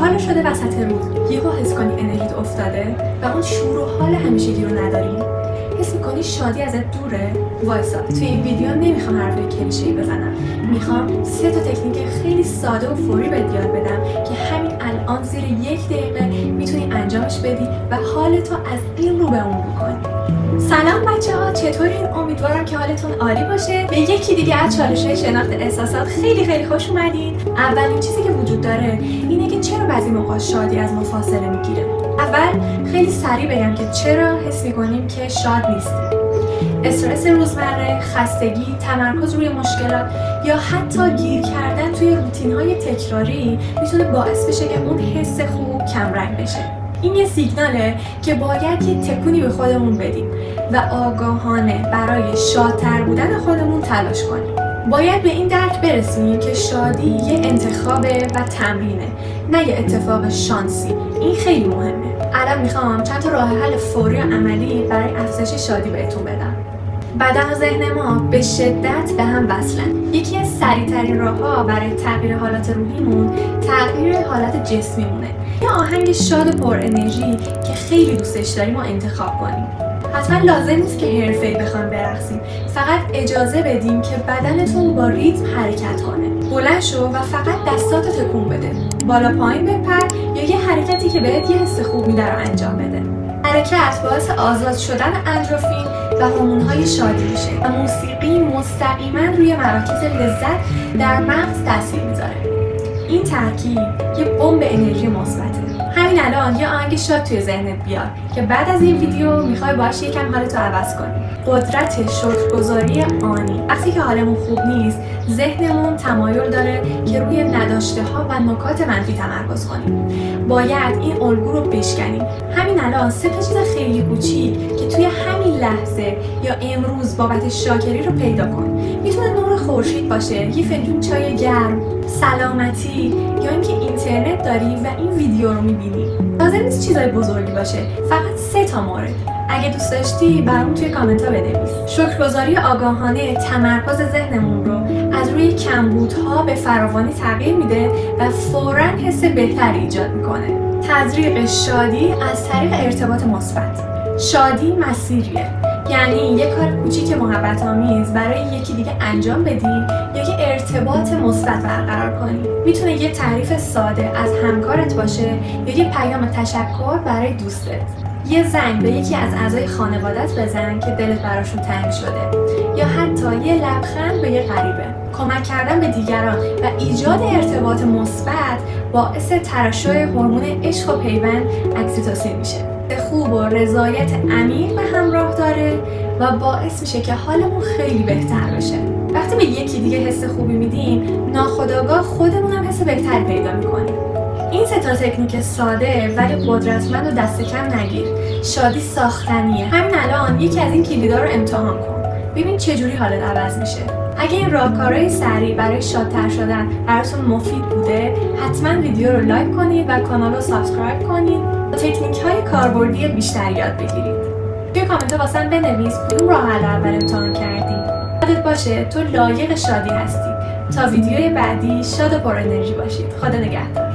حالا شده وسط روز یهو حس کنی انرژیت افتاده و اون شور و حال همیشگی رو نداری؟ حس میکنی شادی ازت دوره؟ وایسا، توی این ویدیو نمیخوام حرفای کلیشه‌ای بزنم. میخوام 3 تکنیک خیلی ساده و فوری بهت یاد بدم که همین الان زیر 1 دقیقه میتونی انجامش بدی و حالتو از این رو به اون رو کنی. سلام بچه‌ها، چطورین؟ امیدوارم که حالتون عالی باشه. به یکی دیگه از چالش‌های شناخت احساسات خیلی خوش اومدین. اولین چیزی که وجود داره اینه که چرا بعضی موقع شادی از ما فاصله میگیره. اول خیلی سریع بگم که چرا حس می‌کنیم که شاد نیستیم. استرس روزمره، خستگی، تمرکز روی مشکلات یا حتی گیر کردن توی روتین‌های تکراری میتونه باعث بشه که اون حس خوب کمرنگ بشه. این یه سیگناله که باید یه تکونی به خودمون بدیم و آگاهانه برای شادتر بودن خودمون تلاش کنیم. باید به این درک برسیم که شادی یه انتخابه و تمرینه، نه یه اتفاق شانسی. این خیلی مهمه. الان میخوام چند تا راه حل فوری و عملی برای افزایش شادی بهتون بدم. بدن و ذهن ما به شدت به هم وصلن. یکی از سریع‌ترین راه‌ها برای تغییر حالت روحیمون تغییر حالت جسمیمونه. یه آهنگ شاد و پر انرژی که خیلی دوستش داریم و انتخاب کنیم. حتما لازم نیست که حرفه‌ای بخوایم برقصیم. فقط اجازه بدیم که بدنتون با ریتم حرکت کنه. بلند شو و فقط دستاتو تکون بده. بالا پایین بپر یا یه حرکتی که بهت یه حس خوب میده رو انجام بده. حرکت باعث آزاد شدن اندروفین و هورمون‌های شادی میشه و موسیقی مستقیما روی مراکز لذت در مغز تاثیر میذاره. این ترکیب یه بمب انرژی مثبته. همین الان یه آهنگ شاد توی ذهنت بیار که بعد از این ویدیو میخوای باهاش یکم حالتو عوض کنی. قدرت شکرگزاری آنی. وقتی که حالمون خوب نیست، ذهنمون تمایل داره که روی نداشته ها و نکات منفی تمرکز کنیم. باید این الگو رو بشکنیم. همین الان 3 چیز خیلی کوچیک که توی همین لحظه یا امروز بابت شاکری رو پیدا کن. میتونه نور خورشید باشه، یه فنجون چای گرم، سلامتی یا اینکه اینترنت داری و این ویدیو رو میبینی. لازم نیست چیزای بزرگی باشه، فقط 3 مورد. اگه دوست داشتی برام توی کامنت ها بنویس. شکرگزاری آگاهانه تمرکز ذهنمون رو از روی کمبودها به فراوانی تغییر میده و فوراً حس بهتری ایجاد میکنه. تزریق شادی از طریق ارتباط مثبت. شادی مسیریه، یعنی یه کار کوچیک محبت آمیز برای یکی دیگه انجام بدی یا یه ارتباط مثبت برقرار کنی. میتونه یه تعریف ساده از همکارت باشه یا یه پیام تشکر برای دوستت. یه زنگ به یکی از اعضای خانوادت بزن که دلت براشون تنگ شده یا حتی یه لبخند به یه غریبه. کمک کردن به دیگران و ایجاد ارتباط مثبت باعث ترشح هورمون عشق و پیوند اکسیتوسین میشه. خوب و رضایت عمیق به همراه داره و باعث میشه که حالمون خیلی بهتر بشه. وقتی به یکی دیگه حس خوبی میدیم، ناخودآگاه خودمون هم حس بهتری پیدا میکنیم. این 3 تکنیک ساده ولی قدرتمند و دست کم نگیر. شادی ساختنیه. همین الان یکی از این کلیدا رو امتحان کن. ببین چجوری حالت عوض میشه. اگه این راهکارهای سریع برای شادتر شدن براتون مفید بوده، حتما ویدیو رو لایک کنید و کانال رو سابسکرایب کنید تا تکنیک‌های کاربردی بیشتر یاد بگیرید. توی کامنت واسم بنویس کدوم راه حل اول امتحان کردی. یادت باشه تو لایق شادی هستی. تا ویدیوی بعدی شاد و پر انرژی باشید. خدا نگهدار.